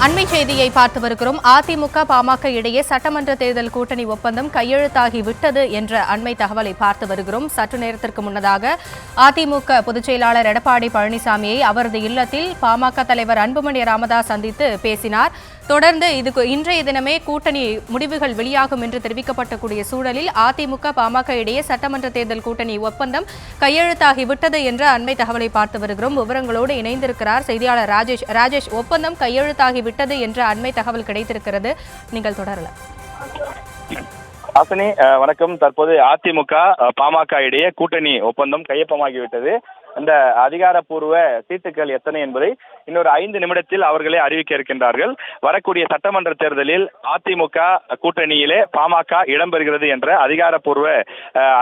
அண்மை செய்தியை பார்த்து வருகிறோம். அதிமுக பாமக இடையே சட்டமன்ற தேர்தல் கூட்டணி ஒப்பந்தம் கையெழுத்தாகி விட்டது என்ற அண்மை தகவலை பார்த்து வருகிறோம். சற்று நேரத்திற்கு முன்னதாக அதிமுக பொதுச் செயலாளர் எடப்பாடி பழனிசாமியை அவரது இல்லத்தில் பாமக தலைவர் அன்புமணி ராமதாஸ் சந்தித்து பேசினார். தொடர்ந்து இன்றைய தினமே கூட்டணி முடிவுகள் வெளியாகும் என்று தெரிவிக்கப்படக்கூடிய சூழலில் அதிமுக பாமக இடையே சட்டமன்ற தேர்தல் கூட்டணி ஒப்பந்தம் கையெழுத்தாகி விட்டது என்ற அண்மை தகவலை பார்த்து வருகிறோம். விவரங்களோடு இணைந்திருக்கிறார் செய்தியாளர் ராஜேஷ். ஒப்பந்தம் கையெழுத்தாகி விட்டது என்ற அண்மை தகவல் கிடைத்திருக்கிறது. நீங்கள் தொடரலாம். ஹாசினி, வணக்கம். தற்போது அதிமுக பாமக இடையே கூட்டணி ஒப்பந்தம் கையொப்பமாகிவிட்டது. இந்த அதிகாரப்பூர்வ சீட்டுகள் எத்தனை என்பதை இன்னொரு 5 நிமிடத்தில் அவர்களே அறிவிக்க இருக்கின்றார்கள். வரக்கூடிய சட்டமன்ற தேர்தலில் அதிமுக கூட்டணியிலே பாமக இடம்பெறுகிறது என்ற அதிகாரப்பூர்வ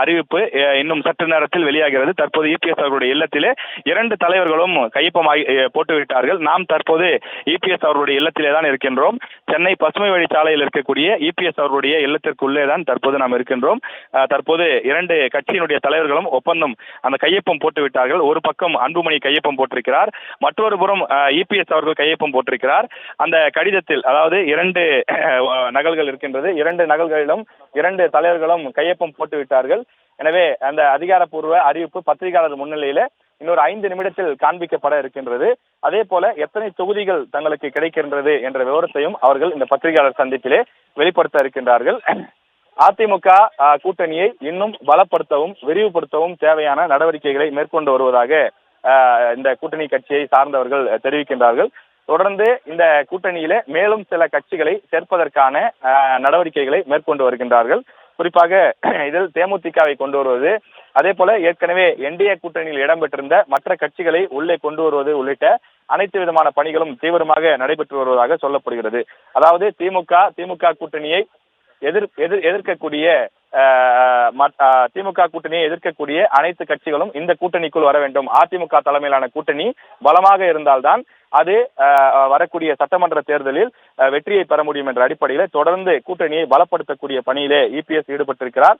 அறிவிப்பு இன்னும் சற்று நேரத்தில் வெளியாகிறது. தற்போது இபிஎஸ் அவர்களுடைய இல்லத்திலே 2 தலைவர்களும் கையொப்பமாகி போட்டுவிட்டார்கள். நாம் தற்போது இபிஎஸ் அவர்களுடைய இல்லத்திலே தான் இருக்கின்றோம். சென்னை பசுமை வழிச்சாலையில் இருக்கக்கூடிய இபிஎஸ் அவர்களுடைய இல்லத்திற்குள்ளே தான் தற்போது நாம் இருக்கின்றோம். தற்போது 2 கட்சியினுடைய தலைவர்களும் ஒப்பந்தம் அந்த கையொப்பம் போட்டுவிட்டார்கள். ஒரு பக்கம் அன்புமணி கையொப்பம் போட்டிருக்கிறார், மற்றொரு புறம் இபிஎஸ் அவர்கள் கையொப்பம் போட்டிருக்கிறார். அந்த கடிதத்தில் அதாவது 2 நகல்கள் இருக்கின்றது. 2 நகல்களிலும் 2 தலைவர்களும் கையொப்பம் போட்டுவிட்டார்கள். எனவே அந்த அதிகாரப்பூர்வ அறிவிப்பு பத்திரிகையாளர் முன்னிலையில இன்னொரு 5 நிமிடத்தில் காண்பிக்கப்பட இருக்கின்றது. அதே போல எத்தனை தொகுதிகள் தங்களுக்கு கிடைக்கின்றது என்ற விவரத்தையும் அவர்கள் இந்த பத்திரிகையாளர் சந்திப்பிலே வெளிப்படுத்த இருக்கின்றார்கள். அதிமுக கூட்டணியை இன்னும் பலப்படுத்தவும் விரிவுபடுத்தவும் தேவையான நடவடிக்கைகளை மேற்கொண்டு வருவதாக இந்த கூட்டணி கட்சியை சார்ந்தவர்கள் தெரிவிக்கின்றார்கள். தொடர்ந்து இந்த கூட்டணியில மேலும் சில கட்சிகளை சேர்ப்பதற்கான நடவடிக்கைகளை மேற்கொண்டு வருகின்றார்கள். குறிப்பாக இதில் தேமுதிகவை கொண்டு வருவது, அதே போல ஏற்கனவே என்டிஏ கூட்டணியில் இடம்பெற்றிருந்த மற்ற கட்சிகளை உள்ளே கொண்டு வருவது உள்ளிட்ட அனைத்து விதமான பணிகளும் தீவிரமாக நடைபெற்று வருவதாக சொல்லப்படுகிறது. அதாவது திமுக கூட்டணியை எதிர்க்கக்கூடிய திமுக கூட்டணியை எதிர்க்கக்கூடிய அனைத்து கட்சிகளும் இந்த கூட்டணிக்குள் வர வேண்டும். அதிமுக தலைமையிலான கூட்டணி பலமாக இருந்தால்தான் அது வரக்கூடிய சட்டமன்ற தேர்தலில் வெற்றியை பெற முடியும் என்ற அடிப்படையில் தொடர்ந்து கூட்டணியை பலப்படுத்தக்கூடிய பணியிலே இபிஎஸ் ஈடுபட்டிருக்கிறார்.